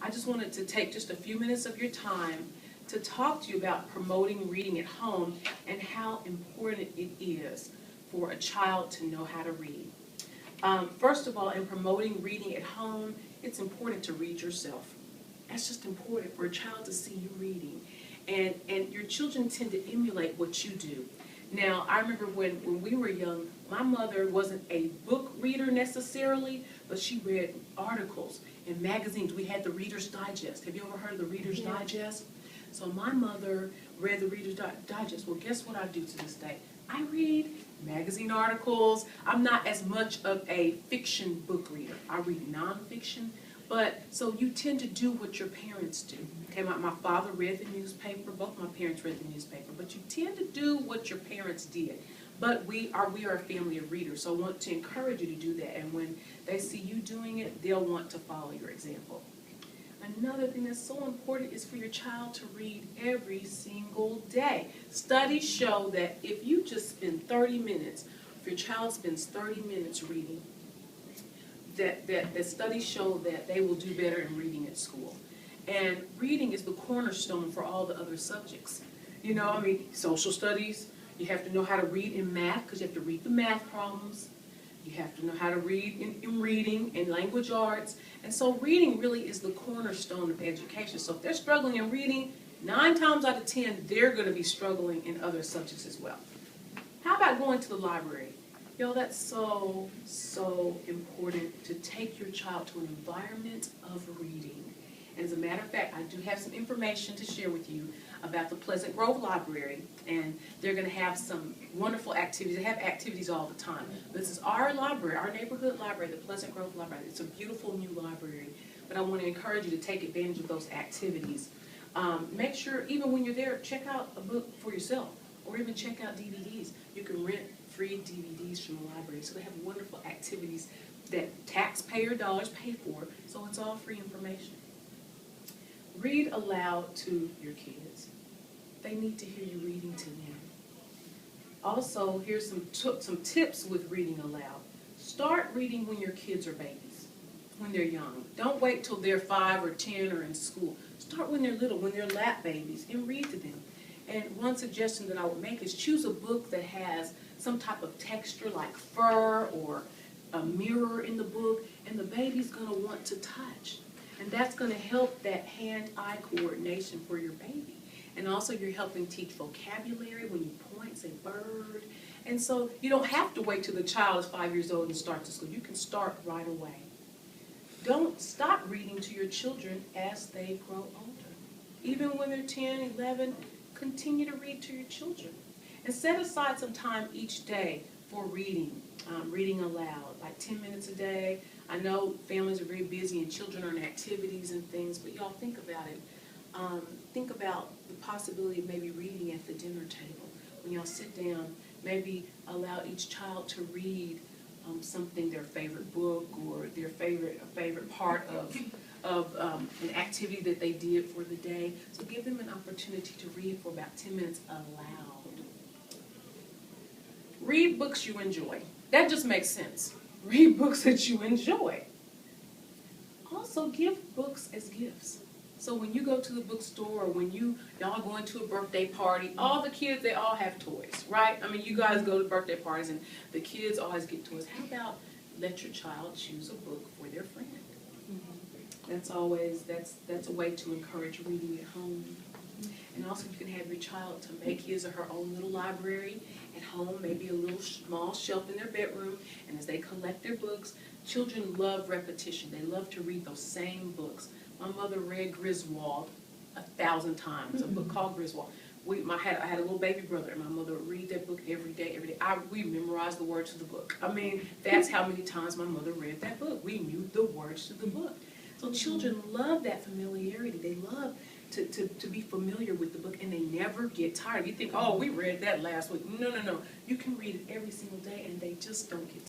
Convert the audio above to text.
I just wanted to take just a few minutes of your time to talk to you about promoting reading at home and how important it is for a child to know how to read. First of all, in promoting reading at home, it's important to read yourself. That's just important for a child to see you reading. And your children tend to emulate what you do. Now, I remember when we were young, my mother wasn't a book reader necessarily, but she read articles in magazines. We had the Reader's Digest. Have you ever heard of the Reader's Digest? So my mother read the Reader's Digest. Well, guess what I do to this day? I read magazine articles. I'm not as much of a fiction book reader. I read nonfiction. But so you tend to do what your parents do. Okay, my father read the newspaper. Both my parents read the newspaper. But you tend to do what your parents did. But we are a family of readers. So I want to encourage you to do that. And when they see you doing it, they'll want to follow your example. Another thing that's so important is for your child to read every single day. Studies show that if you just spend 30 minutes, if your child spends 30 minutes reading, that studies show that they will do better in reading at school. And reading is the cornerstone for all the other subjects. You know, I mean, social studies, you have to know how to read in math because you have to read the math problems. You have to know how to read in reading and language arts. And so reading really is the cornerstone of education. So if they're struggling in reading, 9 times out of 10, they're going to be struggling in other subjects as well. How about going to the library? Yo, that's so, so important to take your child to an environment of reading. And as a matter of fact, I do have some information to share with you about the Pleasant Grove Library, and they're going to have some wonderful activities. They have activities all the time. This is our library, our neighborhood library, the Pleasant Grove Library. It's a beautiful new library, but I want to encourage you to take advantage of those activities. Make sure, even when you're there, check out a book for yourself, or even check out DVDs. You can rent free DVDs from the library. So they have wonderful activities that taxpayer dollars pay for, so it's all free information. Read aloud to your kids. They need to hear you reading to them. Also, here's some tips with reading aloud. Start reading when your kids are babies, when they're young. Don't wait till they're 5 or 10 or in school. Start when they're little, when they're lap babies, and read to them. And one suggestion that I would make is choose a book that has some type of texture like fur or a mirror in the book, and the baby's going to want to touch. And that's going to help that hand-eye coordination for your baby. And also you're helping teach vocabulary when you point, say bird. And so you don't have to wait till the child is 5 years old and start to school. You can start right away. Don't stop reading to your children as they grow older. Even when they're 10, 11, continue to read to your children. And set aside some time each day for reading, reading aloud, like 10 minutes a day. I know families are very busy and children are in activities and things, but y'all think about it. Think about the possibility of maybe reading at the dinner table. When y'all sit down, maybe allow each child to read something, their favorite book or their favorite part of an activity that they did for the day. So give them an opportunity to read for about 10 minutes aloud. Read books you enjoy. That just makes sense. Read books that you enjoy. Also, give books as gifts. So when you go to the bookstore or when y'all going to a birthday party, all the kids, they all have toys, right? I mean, you guys go to birthday parties and the kids always get toys. How about let your child choose a book for their friend? That's a way to encourage reading at home. And also you can have your child to make his or her own little library at home, maybe a little small shelf in their bedroom, and as they collect their books, children love repetition. They love to read those same books. My mother read Griswold 1,000 times, a book called Griswold. I had a little baby brother, and my mother would read that book every day. We memorized the words to the book. I mean, that's how many times my mother read that book. We knew the words to the book. So children love that familiarity. They love to be familiar with the book, and they never get tired. You think, oh, we read that last week. No. You can read it every single day, and they just don't get tired.